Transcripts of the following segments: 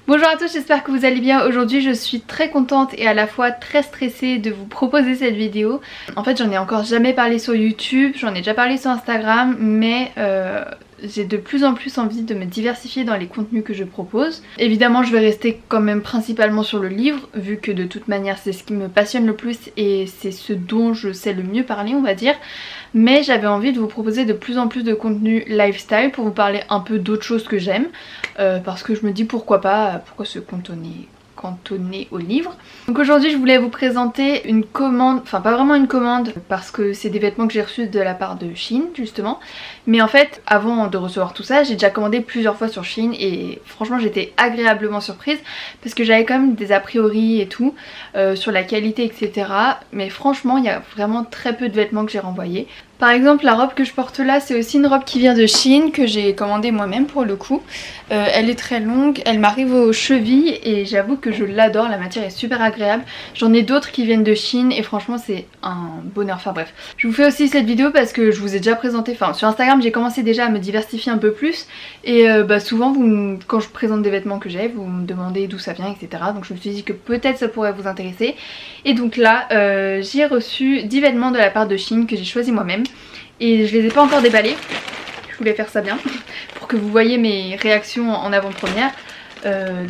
Bonjour à tous, j'espère que vous allez bien. Aujourd'hui je suis très contente et à la fois très stressée de vous proposer cette vidéo. En fait j'en ai encore jamais parlé sur YouTube, j'en ai déjà parlé sur Instagram, mais j'ai de plus en plus envie de me diversifier dans les contenus que je propose. Évidemment je vais rester quand même principalement sur le livre, vu que de toute manière c'est ce qui me passionne le plus et c'est ce dont je sais le mieux parler on va dire. Mais j'avais envie de vous proposer de plus en plus de contenu lifestyle pour vous parler un peu d'autres choses que j'aime. Parce que je me dis pourquoi pas, pourquoi se cantonner au livre. Donc aujourd'hui je voulais vous présenter une commande, enfin pas vraiment une commande parce que c'est des vêtements que j'ai reçus de la part de Shein justement, mais en fait avant de recevoir tout ça j'ai déjà commandé plusieurs fois sur Shein et franchement j'étais agréablement surprise parce que j'avais quand même des a priori et tout sur la qualité etc, mais franchement il y a vraiment très peu de vêtements que j'ai renvoyés. Par exemple la robe que je porte là c'est aussi une robe qui vient de Shein que j'ai commandée moi-même pour le coup. Elle est très longue, elle m'arrive aux chevilles et j'avoue que je l'adore, la matière est super agréable. J'en ai d'autres qui viennent de Shein et franchement c'est un bonheur, enfin bref. Je vous fais aussi cette vidéo parce que je vous ai déjà présenté, enfin sur Instagram j'ai commencé déjà à me diversifier un peu plus et souvent quand je présente des vêtements que j'ai vous me demandez d'où ça vient etc. Donc je me suis dit que peut-être ça pourrait vous intéresser. Et donc là j'ai reçu 10 vêtements de la part de Shein que j'ai choisi moi-même et je les ai pas encore déballés. Je voulais faire ça bien pour que vous voyez mes réactions en avant-première.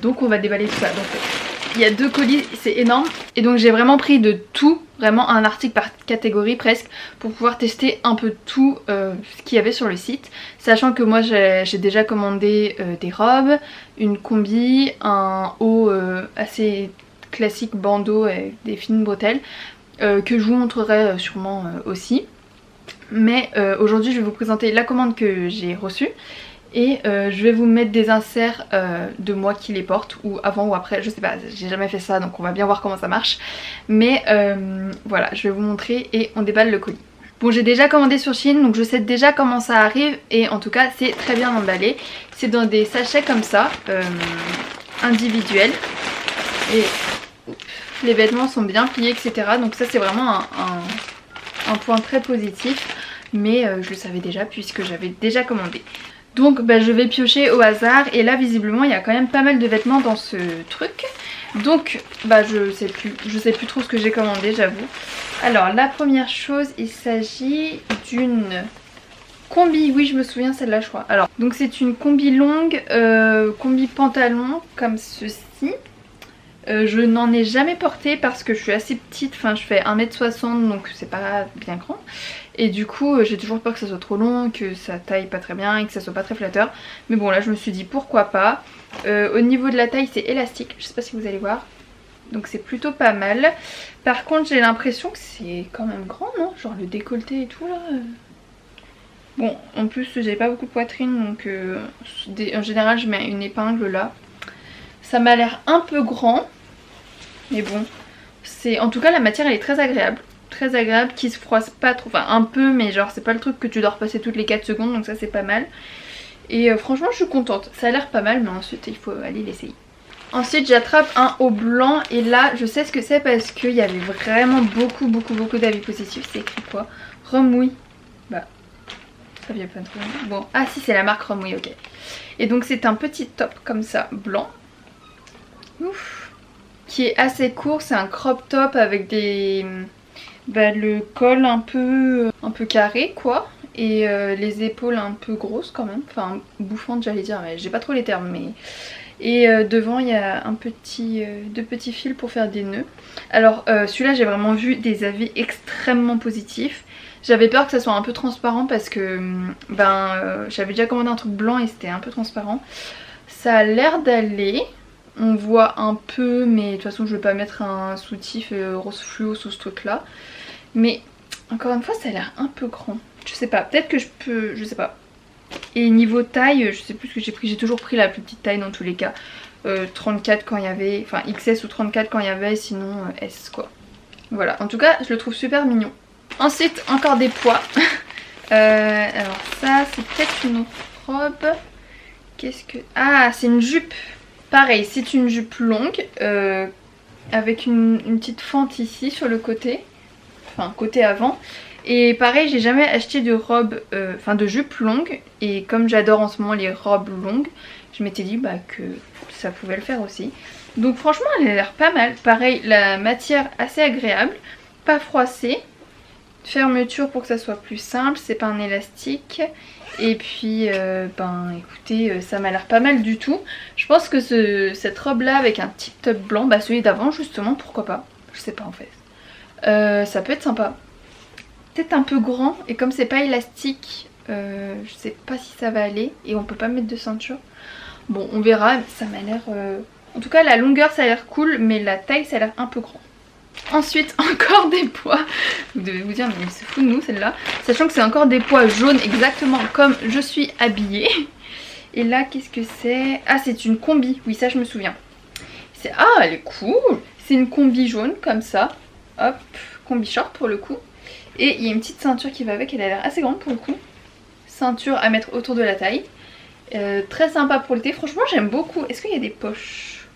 Donc on va déballer tout ça. Donc il y a 2 colis, c'est énorme. Et donc j'ai vraiment pris de tout, vraiment un article par catégorie presque, pour pouvoir tester un peu tout ce qu'il y avait sur le site. Sachant que moi j'ai déjà commandé des robes, une combi, un haut assez classique bandeau avec des fines bretelles que je vous montrerai sûrement aussi. Mais aujourd'hui je vais vous présenter la commande que j'ai reçue et je vais vous mettre des inserts de moi qui les porte, ou avant ou après, je sais pas, j'ai jamais fait ça donc on va bien voir comment ça marche. Mais voilà, je vais vous montrer et on déballe le colis. Bon, j'ai déjà commandé sur Shein donc je sais déjà comment ça arrive et en tout cas c'est très bien emballé. C'est dans des sachets comme ça, individuels, et les vêtements sont bien pliés etc. Donc ça c'est vraiment un point très positif, mais je le savais déjà puisque j'avais déjà commandé. Donc je vais piocher au hasard et là visiblement il y a quand même pas mal de vêtements dans ce truc. Donc je sais plus trop ce que j'ai commandé, j'avoue. Alors la première chose, il s'agit d'une combi, oui je me souviens celle-là je crois. Alors donc c'est une combi longue, combi pantalon comme ceci. Je n'en ai jamais porté parce que je suis assez petite, enfin je fais 1m60 donc c'est pas bien grand. Et du coup j'ai toujours peur que ça soit trop long, que ça taille pas très bien et que ça soit pas très flatteur. Mais bon là je me suis dit pourquoi pas. Au niveau de la taille c'est élastique, je sais pas si vous allez voir. Donc c'est plutôt pas mal. Par contre j'ai l'impression que c'est quand même grand, non? Genre le décolleté et tout là. Bon en plus j'ai pas beaucoup de poitrine donc en général je mets une épingle là. Ça m'a l'air un peu grand. Mais bon, en tout cas la matière elle est très agréable qui se froisse pas trop, enfin un peu mais genre c'est pas le truc que tu dois repasser toutes les 4 secondes donc ça c'est pas mal. Et franchement je suis contente, ça a l'air pas mal mais ensuite il faut aller l'essayer. Ensuite j'attrape un haut blanc et là je sais ce que c'est parce qu'il y avait vraiment beaucoup d'avis positifs. C'est écrit quoi? Romouille. Ça vient pas trop. Bon, ah si c'est la marque Romouille, ok. Et donc c'est un petit top comme ça, blanc. Ouf. Qui est assez court, c'est un crop top avec des le col un peu carré quoi, et les épaules un peu grosses quand même, enfin bouffantes j'allais dire, mais j'ai pas trop les termes, mais et devant il y a deux petits fils pour faire des nœuds. Alors celui-là j'ai vraiment vu des avis extrêmement positifs. J'avais peur que ça soit un peu transparent parce que j'avais déjà commandé un truc blanc et c'était un peu transparent. Ça a l'air d'aller. On voit un peu, mais de toute façon je vais pas mettre un soutif rose fluo sous ce truc là. Mais encore une fois ça a l'air un peu grand. Je sais pas, peut-être que je peux, je sais pas. Et niveau taille, je sais plus ce que j'ai pris, j'ai toujours pris la plus petite taille dans tous les cas. 34 quand il y avait, enfin XS ou 34 quand il y avait, sinon S quoi. Voilà, en tout cas je le trouve super mignon. Ensuite encore des poids. Alors ça c'est peut-être une robe. Qu'est-ce que... Ah c'est une jupe. Pareil, c'est une jupe longue avec une petite fente ici sur le côté, enfin côté avant, Et pareil, j'ai jamais acheté de robe, enfin de jupe longue. Et comme j'adore en ce moment les robes longues, je m'étais dit bah, que ça pouvait le faire aussi. Donc franchement elle a l'air pas mal. Pareil, la matière assez agréable, pas froissée. Fermeture pour que ça soit plus simple, c'est pas un élastique. Et puis ben écoutez, ça m'a l'air pas mal du tout. Je pense que cette robe là avec un tip top blanc, bah celui d'avant justement, pourquoi pas. Je sais pas en fait. Ça peut être sympa. Peut-être un peu grand, et comme c'est pas élastique, je sais pas si ça va aller. Et on peut pas mettre de ceinture. Bon on verra, ça m'a l'air... En tout cas la longueur ça a l'air cool, mais la taille ça a l'air un peu grand. Ensuite encore des pois. Vous devez vous dire mais c'est fou de nous celle-là. Sachant que c'est encore des pois jaunes exactement comme je suis habillée. Et là qu'est-ce que c'est? Ah c'est une combi, oui ça je me souviens. Ah elle est cool. C'est une combi jaune comme ça. Hop, combi short pour le coup. Et il y a une petite ceinture qui va avec, elle a l'air assez grande pour le coup. Ceinture à mettre autour de la taille. Très sympa pour l'été, franchement j'aime beaucoup. Est-ce qu'il y a des poches?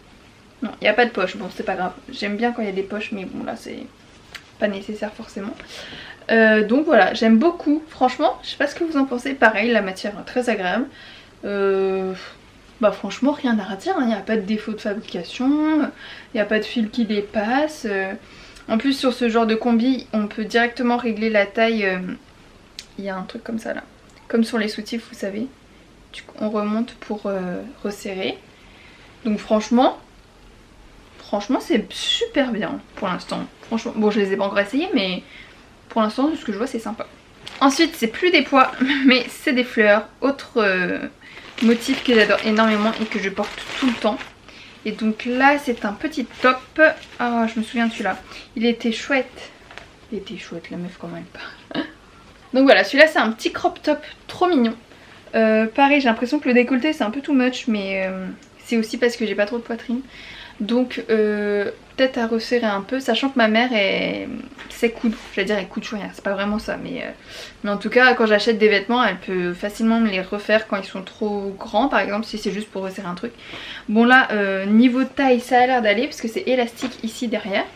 Non, il n'y a pas de poche, bon c'est pas grave. J'aime bien quand il y a des poches, mais bon là c'est pas nécessaire forcément. Donc voilà, j'aime beaucoup. Franchement, je sais pas ce que vous en pensez. Pareil, la matière est très agréable. Bah franchement rien à redire, il n'y a pas de défaut de fabrication. Il n'y a pas de fil qui dépasse. En plus sur ce genre de combi, on peut directement régler la taille. Il y a un truc comme ça là. Comme sur les soutifs vous savez. On remonte pour resserrer. Donc franchement c'est super bien pour l'instant. Franchement, bon je les ai pas encore essayés mais pour l'instant de ce que je vois c'est sympa. Ensuite c'est plus des pois mais c'est des fleurs. Autre motif que j'adore énormément et que je porte tout le temps. Et donc là c'est un petit top. Ah je me souviens de celui-là. Il était chouette. Il était chouette la meuf quand même pas. Donc voilà, celui-là c'est un petit crop top trop mignon. Pareil j'ai l'impression que le décolleté c'est un peu too much. Mais c'est aussi parce que j'ai pas trop de poitrine. Donc peut-être à resserrer un peu. Sachant que ma mère sait coudre. Je vais dire elle coud rien, c'est pas vraiment ça. Mais en tout cas quand j'achète des vêtements elle peut facilement me les refaire quand ils sont trop grands. Par exemple si c'est juste pour resserrer un truc. Bon là niveau taille ça a l'air d'aller parce que c'est élastique ici derrière.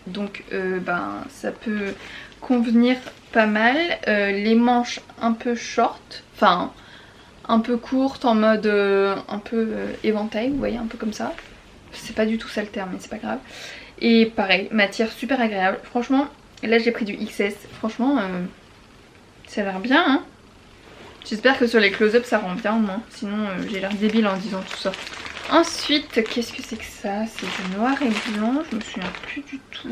Donc ben ça peut convenir pas mal. Les manches un peu short. Enfin un peu courtes en mode un peu éventail. Vous voyez un peu comme ça. C'est pas du tout ça le terme mais c'est pas grave. Et pareil matière super agréable. Franchement là j'ai pris du XS. Franchement ça a l'air bien hein. J'espère que sur les close-up ça rend bien au moins. Sinon j'ai l'air débile en disant tout ça. Ensuite qu'est-ce que c'est que ça? C'est du noir et blanc. Je me souviens plus du tout.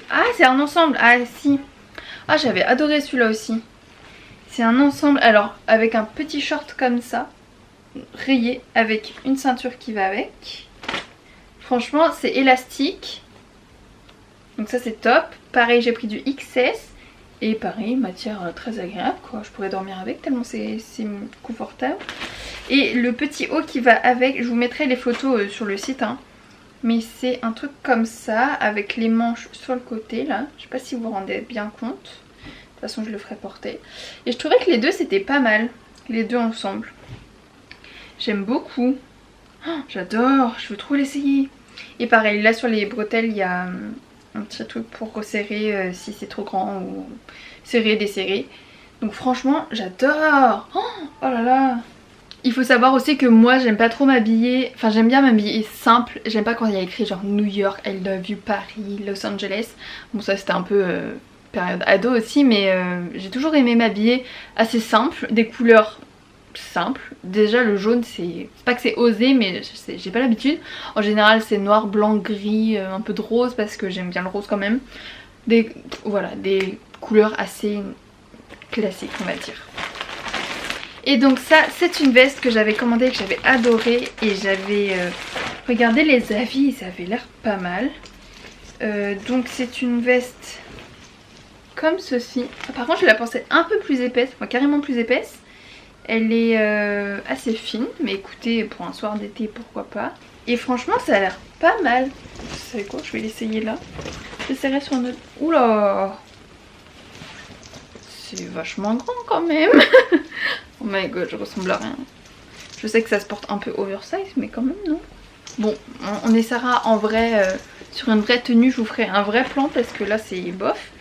Ah c'est un ensemble. Ah si. Ah j'avais adoré celui-là aussi. C'est un ensemble alors avec un petit short comme ça. Rayé avec une ceinture qui va avec. Franchement c'est élastique. Donc ça c'est top. Pareil j'ai pris du XS. Et pareil matière très agréable quoi. Je pourrais dormir avec tellement c'est confortable. Et le petit haut qui va avec. Je vous mettrai les photos sur le site hein. Mais c'est un truc comme ça avec les manches sur le côté là. Je sais pas si vous vous rendez bien compte. De toute façon je le ferai porter. Et je trouvais que les deux c'était pas mal. Les deux ensemble. J'aime beaucoup. Oh, j'adore, je veux trop l'essayer. Et pareil, là sur les bretelles, il y a un petit truc pour resserrer si c'est trop grand ou serrer, desserrer. Donc franchement, j'adore. Oh là là. Il faut savoir aussi que moi, j'aime pas trop m'habiller. Enfin, j'aime bien m'habiller simple. J'aime pas quand il y a écrit genre New York, I love you, Paris, Los Angeles. Bon, ça c'était un peu période ado aussi, mais j'ai toujours aimé m'habiller assez simple, des couleurs simple. Déjà le jaune c'est pas que c'est osé mais j'ai pas l'habitude. En général c'est noir, blanc, gris, un peu de rose parce que j'aime bien le rose quand même. Voilà, des couleurs assez classiques on va dire. Et donc ça c'est une veste que j'avais commandée, que j'avais adorée et j'avais regardé les avis et ça avait l'air pas mal. Donc c'est une veste comme ceci. Par contre je la pensais un peu plus épaisse, enfin carrément plus épaisse. Elle est assez fine, mais écoutez, pour un soir d'été, pourquoi pas. Et franchement, ça a l'air pas mal. Vous savez quoi, je vais l'essayer là. J'essaierai sur notre... Oula! C'est vachement grand quand même. Oh my god, je ressemble à rien. Je sais que ça se porte un peu oversize, mais quand même, non? Bon, on essaiera en vrai Sur une vraie tenue je vous ferai un vrai plan parce que là c'est bof.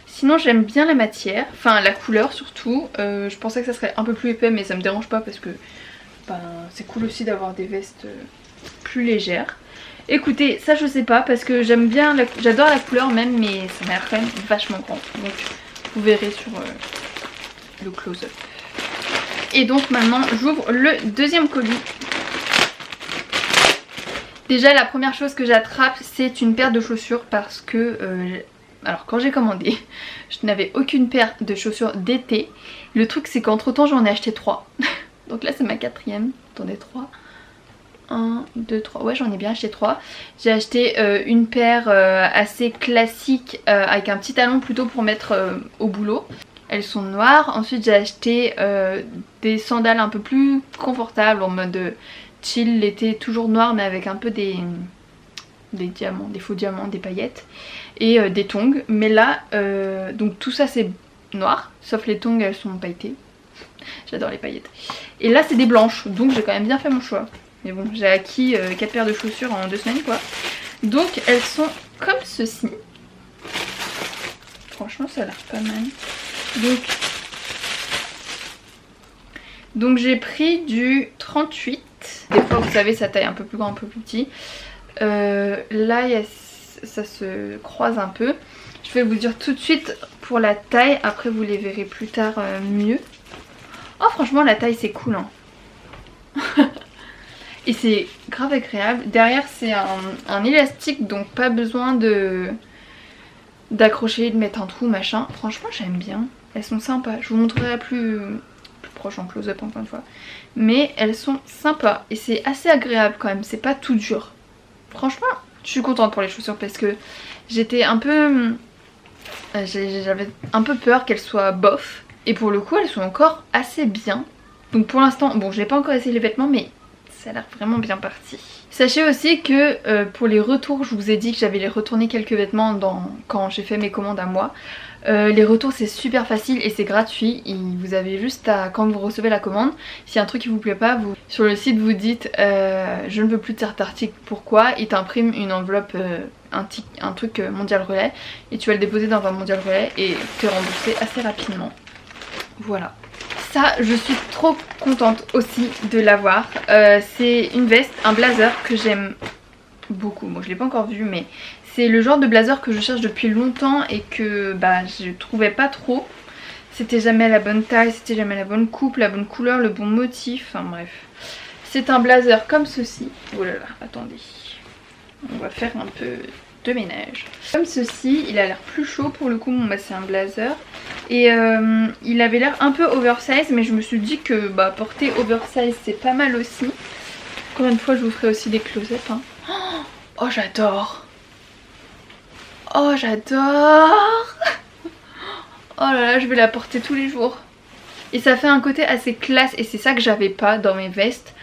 Sinon j'aime bien la matière, enfin la couleur surtout. Je pensais que ça serait un peu plus épais mais ça me dérange pas parce que ben, c'est cool aussi d'avoir des vestes plus légères. Écoutez, ça je sais pas parce que j'aime bien, j'adore la couleur même, mais ça m'a l'air quand même vachement grand. Donc vous verrez sur le close-up. Et donc maintenant j'ouvre le deuxième colis. Déjà la première chose que j'attrape c'est une paire de chaussures parce que alors quand j'ai commandé je n'avais aucune paire de chaussures d'été. Le truc c'est qu'entre temps j'en ai acheté 3. Donc là c'est ma quatrième. Attendez, 3. 1, 2, 3. Ouais, j'en ai bien acheté 3. J'ai acheté une paire assez classique avec un petit talon plutôt pour mettre au boulot. Elles sont noires. Ensuite j'ai acheté des sandales un peu plus confortables en mode chill l'été, toujours noir mais avec un peu des diamants, des faux diamants, des paillettes. Et des tongs. Mais là, donc tout ça c'est noir. Sauf les tongs, elles sont pailletées. J'adore les paillettes. Et là c'est des blanches. Donc j'ai quand même bien fait mon choix. Mais bon, j'ai acquis 4 paires de chaussures en 2 semaines quoi. Donc elles sont comme ceci. Franchement ça a l'air pas mal. Donc j'ai pris du 38. Des fois vous savez ça taille un peu plus grand, un peu plus petit. Là ça se croise un peu. Je vais vous dire tout de suite pour la taille. Après vous les verrez plus tard mieux. Oh franchement la taille c'est cool hein. Et c'est grave agréable. Derrière c'est un élastique donc pas besoin d'accrocher, de mettre un trou machin. Franchement j'aime bien. Elles sont sympas. Je vous montrerai plus proche en close-up encore une fois. Mais elles sont sympas et c'est assez agréable quand même. C'est pas tout dur. Franchement je suis contente pour les chaussures parce que j'étais un peu... j'avais un peu peur qu'elles soient bof. Et pour le coup elles sont encore assez bien. Donc pour l'instant, bon je n'ai pas encore essayé les vêtements mais ça a l'air vraiment bien parti. Sachez aussi que pour les retours, je vous ai dit que j'avais retourné quelques vêtements quand j'ai fait mes commandes à moi. Les retours c'est super facile et c'est gratuit. Vous avez juste à, quand vous recevez la commande, s'il y a un truc qui vous plaît pas, sur le site vous dites je ne veux plus de cet article, pourquoi. Il t'imprime une enveloppe, un truc Mondial Relais et tu vas le déposer dans un Mondial Relais et t'es remboursé assez rapidement. Voilà. Ça je suis trop contente aussi de l'avoir. C'est une veste, un blazer que j'aime beaucoup. Bon je l'ai pas encore vu mais c'est le genre de blazer que je cherche depuis longtemps et que bah je trouvais pas trop. C'était jamais la bonne taille, c'était jamais la bonne coupe, la bonne couleur, le bon motif, enfin bref. C'est un blazer comme ceci. Oh là là, attendez. On va faire un peu de ménage. Comme ceci, il a l'air plus chaud pour le coup, bon, bah, c'est un blazer. Et il avait l'air un peu oversize mais je me suis dit que bah, porter oversize c'est pas mal aussi. Encore une fois je vous ferai aussi des close-up hein. Oh j'adore. Oh j'adore. Oh là là je vais la porter tous les jours. Et ça fait un côté assez classe et c'est ça que j'avais pas dans mes vestes.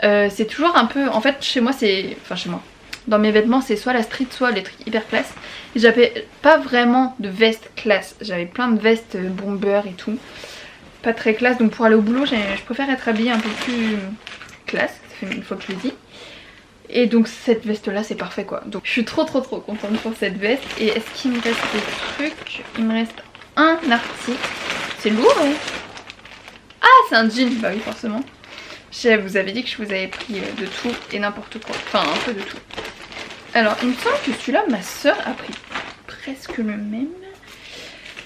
C'est toujours un peu, en fait chez moi c'est, enfin chez moi, dans mes vêtements c'est soit la street soit les trucs hyper classe. Et j'avais pas vraiment de veste classe, j'avais plein de vestes bomber et tout. Pas très classe, donc pour aller au boulot je préfère être habillée un peu plus classe, ça fait une fois que je le dis. Et donc cette veste là c'est parfait quoi. Donc je suis trop contente pour cette veste. Et est-ce qu'il me reste des trucs? Il me reste un article. C'est lourd hein. Ah c'est un jean, bah oui forcément. Je vous avais dit que je vous avais pris de tout et n'importe quoi. Enfin un peu de tout. Alors il me semble que celui-là ma soeur a pris presque le même.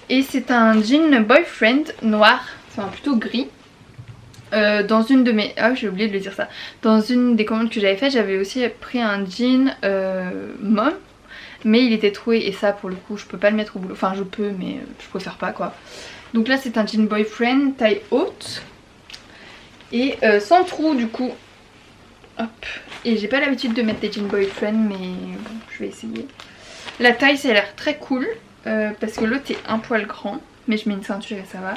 Et c'est un jean boyfriend noir, enfin plutôt gris. Dans une de mes... Ah j'ai oublié de le dire ça. Dans une des commandes que j'avais fait j'avais aussi pris un jean mom. Mais il était troué et ça pour le coup je peux pas le mettre au boulot. Enfin je peux mais je préfère pas quoi. Donc là c'est un jean boyfriend taille haute. Et sans trou du coup. Hop. Et j'ai pas l'habitude de mettre des jeans boyfriend mais bon je vais essayer. La taille ça a l'air très cool. Parce que l'autre est un poil grand. Mais je mets une ceinture et ça va.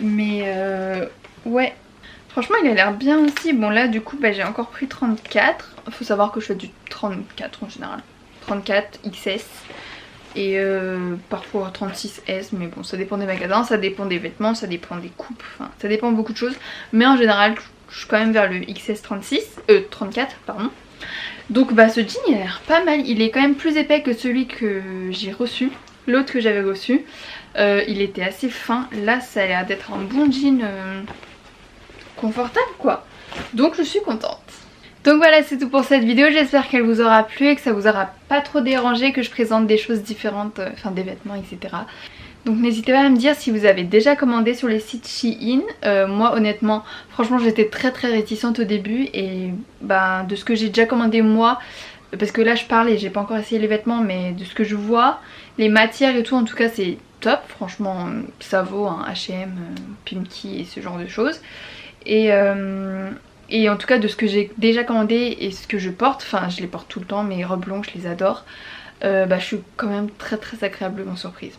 Mais ouais. Franchement il a l'air bien aussi. Bon là du coup bah, j'ai encore pris 34. Faut savoir que je fais du 34 en général. 34 XS. Et parfois 36S. Mais bon ça dépend des magasins, ça dépend des vêtements, ça dépend des coupes. Enfin ça dépend de beaucoup de choses. Mais en général je suis quand même vers le XS 34 pardon. Donc bah ce jean il a l'air pas mal, il est quand même plus épais que celui que j'ai reçu, l'autre que j'avais reçu. Il était assez fin, là ça a l'air d'être un bon jean confortable quoi. Donc je suis contente. Donc voilà, c'est tout pour cette vidéo, j'espère qu'elle vous aura plu et que ça vous aura pas trop dérangé que je présente des choses différentes, enfin des vêtements etc. Donc n'hésitez pas à me dire si vous avez déjà commandé sur les sites Shein. Moi honnêtement, franchement j'étais très réticente au début et bah, de ce que j'ai déjà commandé moi, parce que là je parle et j'ai pas encore essayé les vêtements, mais de ce que je vois, les matières et tout en tout cas c'est top. Franchement ça vaut un H&M, Pimki et ce genre de choses. Et en tout cas de ce que j'ai déjà commandé et ce que je porte, enfin je les porte tout le temps, mes robes longues je les adore, bah, je suis quand même très agréablement surprise.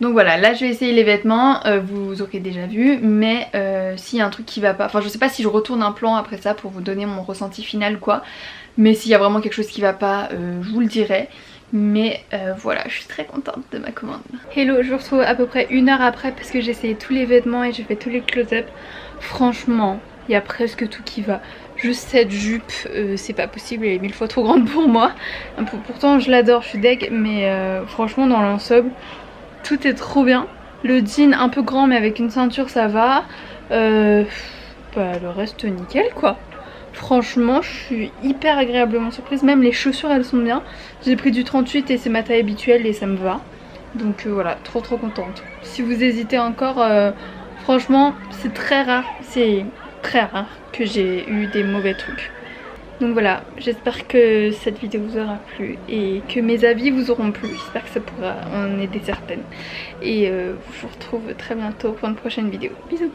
Donc voilà, là je vais essayer les vêtements, vous aurez déjà vu, mais s'il y a un truc qui va pas, enfin je sais pas si je retourne un plan après ça pour vous donner mon ressenti final quoi, mais s'il y a vraiment quelque chose qui va pas, je vous le dirai. Mais voilà, je suis très contente de ma commande. Hello, je vous retrouve à peu près 1 heure après parce que j'ai essayé tous les vêtements et j'ai fait tous les close-up. Franchement, il y a presque tout qui va. Juste cette jupe, c'est pas possible, elle est 1000 fois trop grande pour moi. Pourtant je l'adore, je suis deg, mais franchement dans l'ensemble, tout est trop bien. Le jean un peu grand mais avec une ceinture ça va. Bah, le reste nickel quoi. Franchement je suis hyper agréablement surprise. Même les chaussures elles sont bien. J'ai pris du 38 et c'est ma taille habituelle et ça me va. Donc voilà, trop contente. Si vous hésitez encore, franchement c'est très rare que j'ai eu des mauvais trucs. Donc voilà, j'espère que cette vidéo vous aura plu et que mes avis vous auront plu. J'espère que ça pourra en aider certaines. Et je vous retrouve très bientôt pour une prochaine vidéo. Bisous.